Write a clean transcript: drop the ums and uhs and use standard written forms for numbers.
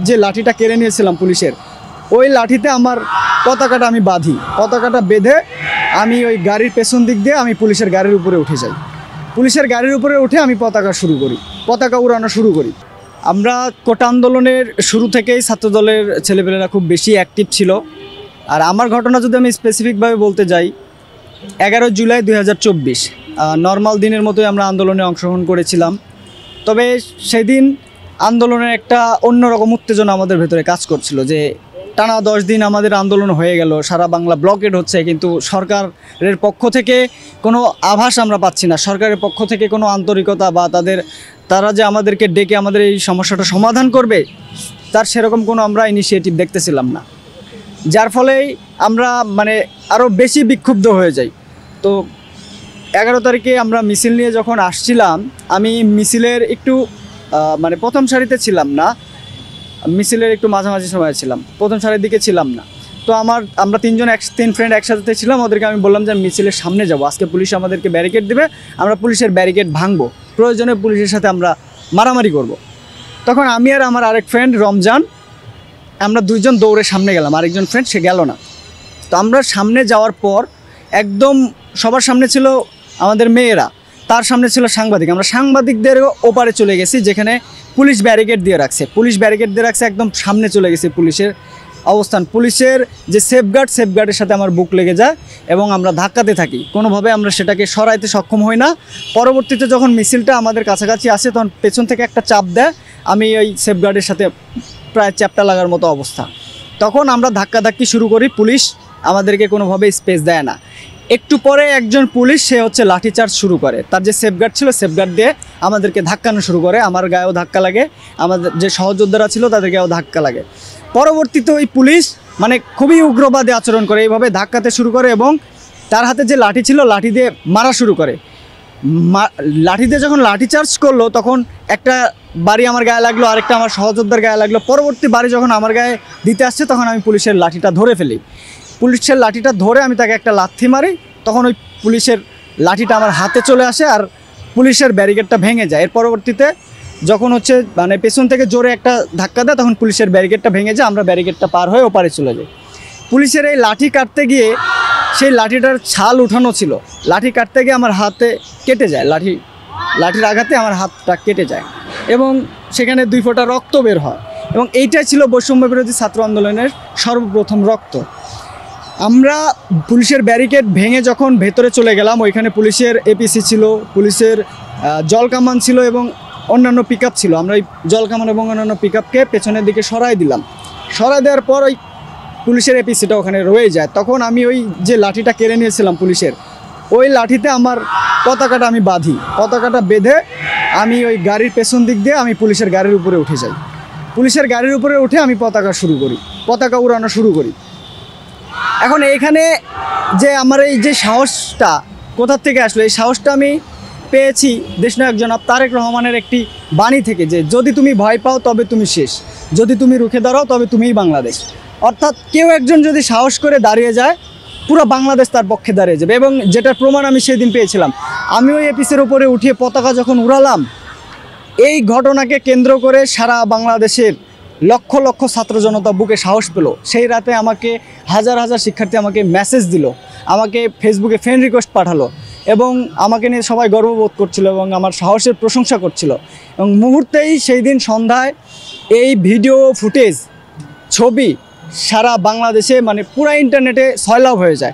যে লাঠিটা কেড়ে নিয়েছিলাম পুলিশের, ওই লাঠিতে আমার পতাকাটা আমি বাঁধি। পতাকাটা বেঁধে আমি ওই গাড়ির পেছন দিক দিয়ে আমি পুলিশের গাড়ির উপরে উঠে যাই। পুলিশের গাড়ির উপরে উঠে আমি পতাকা উড়ানো শুরু করি। আমরা কোটা আন্দোলনের শুরু থেকেই ছাত্রদলের ছেলেপেলেরা খুব বেশি অ্যাক্টিভ ছিল। আর আমার ঘটনা যদি আমি স্পেসিফিকভাবে বলতে যাই, 11 জুলাই 2024 নর্মাল দিনের মতোই আমরা আন্দোলনে অংশগ্রহণ করেছিলাম। তবে সেদিন আন্দোলনের একটা অন্যরকম উত্তেজনা আমাদের ভেতরে কাজ করছিল, যে টানা 10 দিন আমাদের আন্দোলন হয়ে গেল, সারা বাংলা ব্লকেড হচ্ছে, কিন্তু সরকারের পক্ষ থেকে কোনো আভাস আমরা পাচ্ছি না, সরকারের পক্ষ থেকে কোনো আন্তরিকতা বা তারা যে আমাদেরকে ডেকে আমাদের এই সমস্যাটা সমাধান করবে তার সেরকম কোনো আমরা ইনিশিয়েটিভ দেখতেছিলাম না। যার ফলেই আমরা আরও বেশি বিক্ষুব্ধ হয়ে যাই। তো 11 তারিখে আমরা মিছিল নিয়ে যখন আসছিলাম, আমি মিছিলের একটু প্রথম সারিতে ছিলাম না, মিছিলের একটু মাঝামাঝি সময় ছিলাম, প্রথম সারির দিকে ছিলাম না। তো আমরা তিন ফ্রেন্ড একসাথে ছিলাম। ওদেরকে আমি বললাম যে মিছিলের সামনে যাব, আজকে পুলিশ আমাদেরকে ব্যারিকেড দেবে, আমরা পুলিশের ব্যারিকেড ভাঙবো, প্রয়োজনে পুলিশের সাথে আমরা মারামারি করব। তখন আমি আর আমার আরেক ফ্রেন্ড রমজান, আমরা দুইজন দৌড়ে সামনে গেলাম, আরেকজন ফ্রেন্ড সে গেল না। তো আমরা সামনে যাওয়ার পর একদম সবার সামনে ছিল আমাদের মেয়েরা, তার সামনে ছিল সাংবাদিক। আমরা সাংবাদিকদের ওপারে চলে গেছি, যেখানে পুলিশ ব্যারিকেড দিয়ে রাখছে, একদম সামনে চলে গেছি পুলিশের অবস্থান। পুলিশের যে সেফগার্ডের সাথে আমার বুক লেগে যায় এবং আমরা ধাক্কাতে থাকি, কোনোভাবে আমরা সেটাকে সরাইতে সক্ষম হই না। পরবর্তীতে যখন মিছিলটা আমাদের কাছাকাছি আসে, তখন পেছন থেকে একটা চাপ দেয়, আমি ওই সেফগার্ডের সাথে প্রায় চ্যাপটা লাগার মতো অবস্থা। তখন আমরা ধাক্কাধাক্কি শুরু করি, পুলিশ আমাদেরকে কোনোভাবে স্পেস দেয় না। একটু পরে একজন পুলিশ, সে হচ্ছে লাঠিচার্জ শুরু করে, তার যে সেফগার্ড ছিল সেফগার্ড দিয়ে আমাদেরকে ধাক্কানো শুরু করে। আমার গায়েও ধাক্কা লাগে, আমাদের যে সহযোদ্ধারা ছিল তাদের গায়েও ধাক্কা লাগে। পরবর্তীতে ওই পুলিশ খুবই উগ্রবাদী আচরণ করে, এইভাবে ধাক্কাতে শুরু করে এবং তার হাতে যে লাঠি ছিল লাঠি দিয়ে মারা শুরু করে। লাঠি দিয়ে যখন লাঠিচার্জ করলো, তখন একটা বাড়ি আমার গায়ে লাগলো, আরেকটা আমার সহযোদ্ধার গায়ে লাগলো। পরবর্তী বাড়ি যখন আমার গায়ে দিতে আসছে, তখন আমি পুলিশের লাঠিটা ধরে ফেলি। পুলিশের লাঠিটা ধরে আমি তাকে একটা লাথি মারি, তখন ওই পুলিশের লাঠিটা আমার হাতে চলে আসে আর পুলিশের ব্যারিকেডটা ভেঙে যায়। এর পরবর্তীতে যখন পেছন থেকে জোরে একটা ধাক্কা দেয়, তখন পুলিশের ব্যারিকেডটা ভেঙে যায়, আমরা ব্যারিকেডটা পার হয়ে ওপারে চলে যাই। পুলিশের এই লাঠি কাটতে গিয়ে, সেই লাঠিটার ছাল উঠানো ছিল, লাঠি কাটতে গিয়ে আমার হাতে কেটে যায়, লাঠির আঘাতে আমার হাতটা কেটে যায় এবং সেখানে 2 ফোঁটা রক্ত বের হয়। এবং এইটাই ছিল বৈষম্য বিরোধী ছাত্র আন্দোলনের সর্বপ্রথম রক্ত। আমরা পুলিশের ব্যারিকেড ভেঙে যখন ভেতরে চলে গেলাম, ওইখানে পুলিশের এপিসি ছিল, পুলিশের জলকামান ছিল এবং অন্যান্য পিকআপ ছিল। আমরা ওই জলকামান এবং অন্যান্য পিকআপকে পেছনের দিকে সরাই দিলাম। সরাই দেওয়ার পর ওই পুলিশের এপিসিটা ওখানে রয়ে যায়। তখন আমি ওই যে লাঠিটা কেড়ে নিয়েছিলাম পুলিশের, ওই লাঠিতে আমার পতাকাটা আমি বাঁধি। পতাকাটা বেঁধে আমি ওই গাড়ির পেছন দিক দিয়ে আমি পুলিশের গাড়ির উপরে উঠে যাই। পুলিশের গাড়ির উপরে উঠে আমি পতাকা উড়ানো শুরু করি। এখন এইখানে যে আমার এই যে সাহসটা কোথার থেকে আসলো, এই সাহসটা আমি পেয়েছি দেশনায়ক জনাব তারেক রহমানের একটি বাণী থেকে, যে যদি তুমি ভয় পাও তবে তুমি শেষ, যদি তুমি রুখে দাঁড়াও তবে তুমিই বাংলাদেশ। অর্থাৎ কেউ একজন যদি সাহস করে দাঁড়িয়ে যায়, পুরো বাংলাদেশ তার পক্ষে দাঁড়িয়ে যাবে। এবং যেটার প্রমাণ আমি সেদিন পেয়েছিলাম। আমি ওই এপিসের উপরে উঠিয়ে পতাকা যখন উড়ালাম, এই ঘটনাকে কেন্দ্র করে সারা বাংলাদেশের লক্ষ লক্ষ ছাত্র জনতা বুকে সাহস পেল। সেই রাতে আমাকে হাজার হাজার শিক্ষার্থী আমাকে মেসেজ দিল, আমাকে ফেসবুকে ফ্রেন্ড রিকোয়েস্ট পাঠালো এবং আমাকে নিয়ে সবাই গর্ববোধ করছিল এবং আমার সাহসের প্রশংসা করছিল। এবং মুহূর্তেই সেই দিন সন্ধ্যায় এই ভিডিও ফুটেজ, ছবি সারা বাংলাদেশে পুরা ইন্টারনেটে সয়লাভ হয়ে যায়।